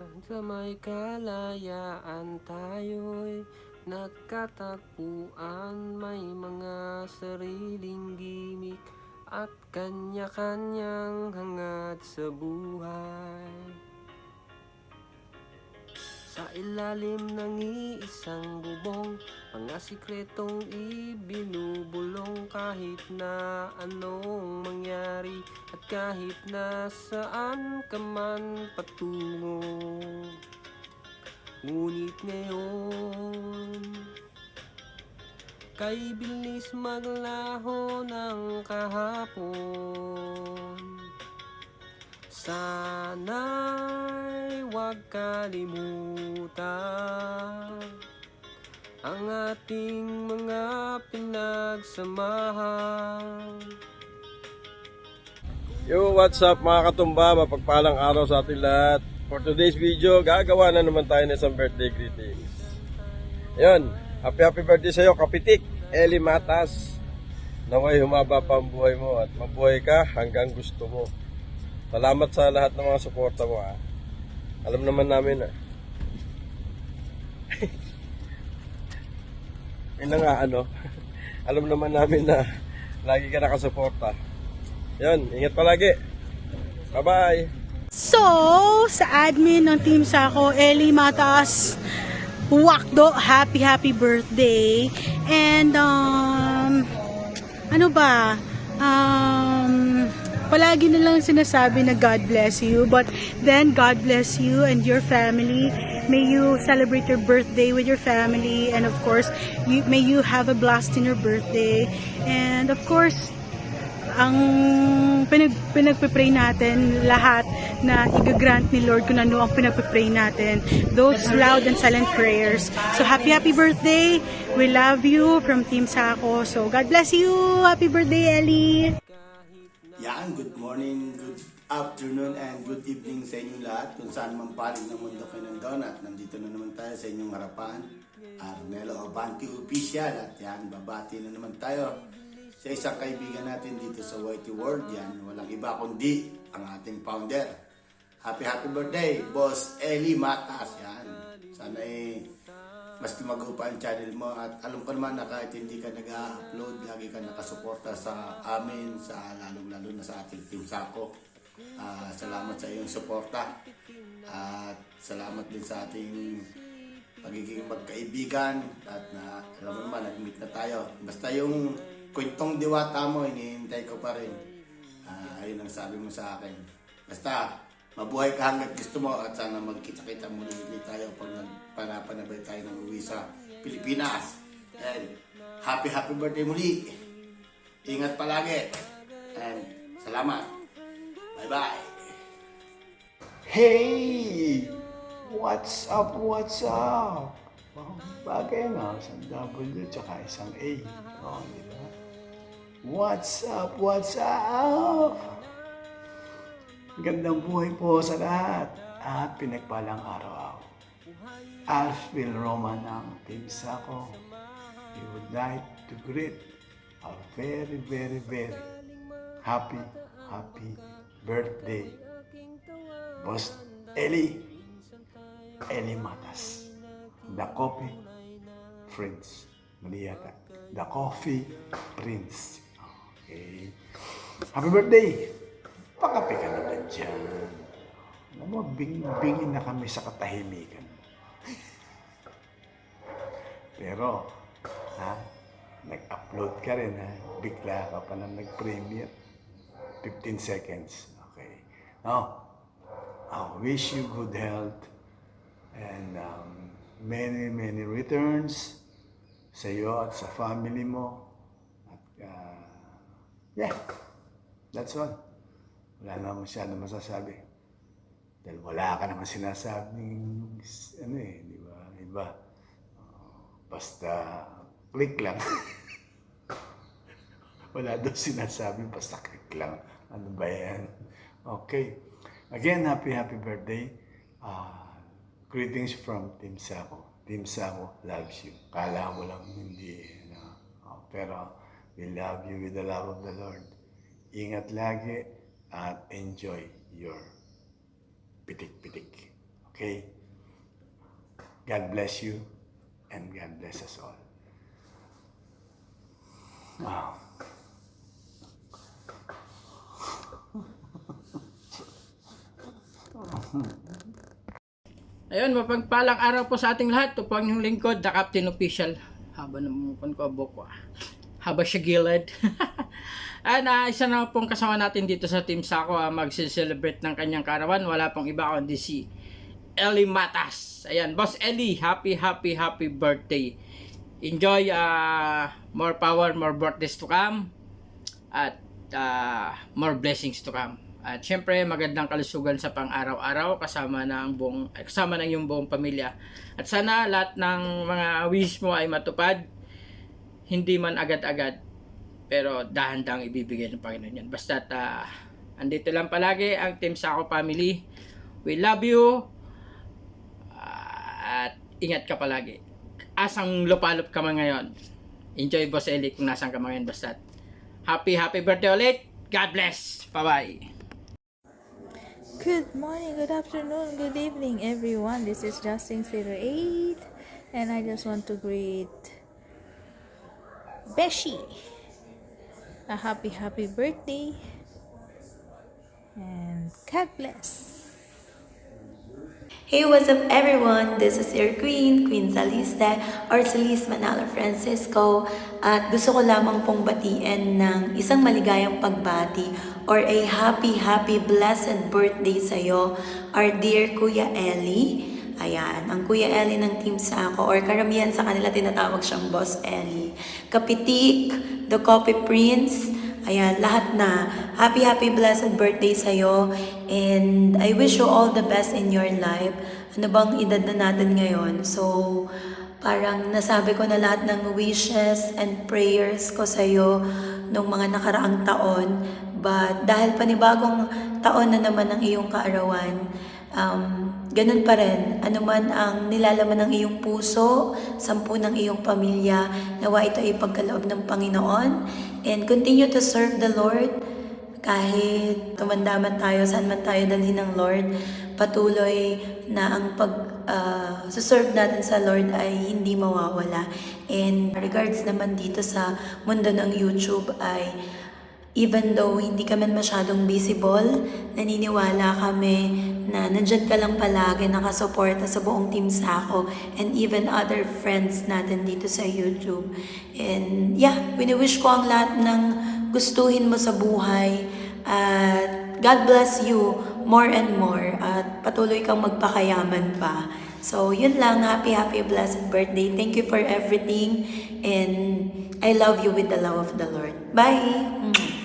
Sa may kalayaan tayo'y nagkatagpuan, may mga sariling gimik at kanya-kanyang hangad sa buhay. Sa ilalim ng iisang bubong, mga sikretong ibinubulong, kahit na anong mangyari at kahit na saan ka man patungo. Ngunit ngayon, kay bilis maglaho ng kahapon, sana'y huwag kalimutan ang ating mga pinagsamahan. Yo, what's up mga katumba? Mapagpalang araw sa ating lahat. For today's video, gagawa na naman tayo ng isang birthday greetings. Ayun, happy birthday sa'yo, Kapitik, Eli Matas. Naway humaba pa ang buhay mo at mabuhay ka hanggang gusto mo. Salamat sa lahat ng mga suporta mo, ha. Alam naman namin, alam naman namin na lagi ka nakasuporta. Yun, ingat palagi. Bye-bye. So, sa admin ng Team Sako, Eli Matas, Wakdo, happy birthday. And, ano ba? Palagi na lang sinasabi na God bless you. But then, God bless you and your family. May you celebrate your birthday with your family. And of course, may you have a blast in your birthday. And of course, ang pinagpipray natin lahat na i-grant ni Lord kung ano ang pinagpipray natin, those loud and silent prayers. So happy birthday, we love you from Team Sako. So God bless you, happy birthday Ellie. Yan, good morning, good afternoon, and good evening sa inyong lahat kung saan man panig ng mundo kayo nandun. At nandito na naman tayo sa inyong harapan, Arnelo Abanti Official. At yan, babati na naman tayo sa isang kaibigan natin dito sa Whitey World. Yan, walang iba kundi ang ating founder. Happy birthday, Boss Eli Matas. Yan, sana mas lumago pa ang channel mo. At alam ko naman na kahit hindi ka nag-upload, lagi ka nakasuporta sa amin, sa lalong-lalo na sa ating Team Sako. Salamat sa iyong suporta. At salamat din sa ating pagiging magkaibigan. At alam mo naman, nag-meet na tayo. Basta yung kwentong diwata mo, hinihintay ko pa rin. Ayun ang sabi mo sa akin. Basta, mabuhay ka hanggat gusto mo at sana magkita-kita muli tayo pag nagpanapanabay tayo ng uwi sa Pilipinas. And happy birthday muli. Ingat palagi. And salamat. Bye-bye. Hey! What's up? Bagay nga, isang W tsaka isang A. Di ba? What's up? Gandang buhay po sa lahat at pinagpalang araw. Ashville Roman ng Team Sako. We would like to greet a very happy birthday, Boss Eli Matas, the Coffee Prince. Mali yata. The Coffee Prince. Okay. Happy birthday! Pakape ka naman dyan. Alam mo, bingin na kami sa katahimikan. Pero, nag-upload ka rin, bigla ka pa na nag-premiere. 15 seconds. Okay. Now, I wish you good health and many returns sa iyo at sa family mo. At, yeah, that's all. Wala na masyado masasabi. Dahil wala ka naman sinasabing, di ba? Iba. Basta click lang. Wala daw sinasabi, basta click lang. Ano ba yan? Okay. Again, happy birthday. Greetings from Team Sako. Team Sako loves you. Kala mo lang hindi. Pero we love you with the love of the Lord. Ingat lagi at enjoy your pitik-pitik. Okay? Okay? God bless you and God bless us all. Wow. Ayun, mapagpalang araw po sa ating lahat. Ito po ang inyong lingkod, The Captain Official. Haba ng mukha ko, buko. Haba siya gilid. Isa na pong kasama natin dito sa Team Sako mag-celebrate ng kanyang karawan. Wala pong iba kundi si Ellie Matas. Ayan, Boss Ellie, happy birthday. Enjoy, more power, more birthdays to come. At more blessings to come. At syempre, magandang kalusugan sa pang-araw-araw kasama ng iyong buong pamilya. At sana lahat ng mga wish mo ay matupad. Hindi man agad-agad, pero dahan-dahang ibibigay ng Panginoon yan. Basta andito lang palagi ang Team Sako family. We love you. At ingat ka palagi. Asang lupalop ka man ngayon. Enjoy, Boss Eli, kung nasan ka man ngayon. Basta happy birthday ulit. God bless. Bye-bye. Good morning, good afternoon, good evening, everyone. This is Justin08, and I just want to greet Beshi a happy birthday, and God bless. Hey, what's up everyone? This is your Queen Saliste or Celeste Manalo Francisco, at gusto ko lamang pong batiin ng isang maligayang pagbati or a happy blessed birthday sa'yo, our dear Kuya Ellie. Ayan, ang Kuya Ellie ng Team Sako, or karamihan sa kanila tinatawag siyang Boss Ellie. Kapitik, The Coffee Prince, ayan, lahat na. Happy blessed birthday sa'yo. And I wish you all the best in your life. Ano bang edad na natin ngayon? So, parang nasabi ko na lahat ng wishes and prayers ko sa'yo nung mga nakaraang taon. But dahil panibagong taon na naman ang iyong kaarawan, ganun pa rin, anuman ang nilalaman ng iyong puso, sampu ng iyong pamilya, nawa ito ay pagkaloob ng Panginoon. And continue to serve the Lord. Kahit tumanda man tayo, saan man tayo dalhin ng Lord, patuloy na ang serve natin sa Lord ay hindi mawawala. And regards naman dito sa mundo ng YouTube ay, even though hindi ka man masyadong visible, naniniwala kami na nandyan ka lang palagi, nakasuporta sa buong Team Sako and even other friends natin dito sa YouTube. And yeah, wini-wish ko ang lahat ng gustuhin mo sa buhay, at God bless you more and more, at patuloy kang magpakayaman pa. So yun lang, happy blessed birthday. Thank you for everything, and I love you with the love of the Lord. Bye!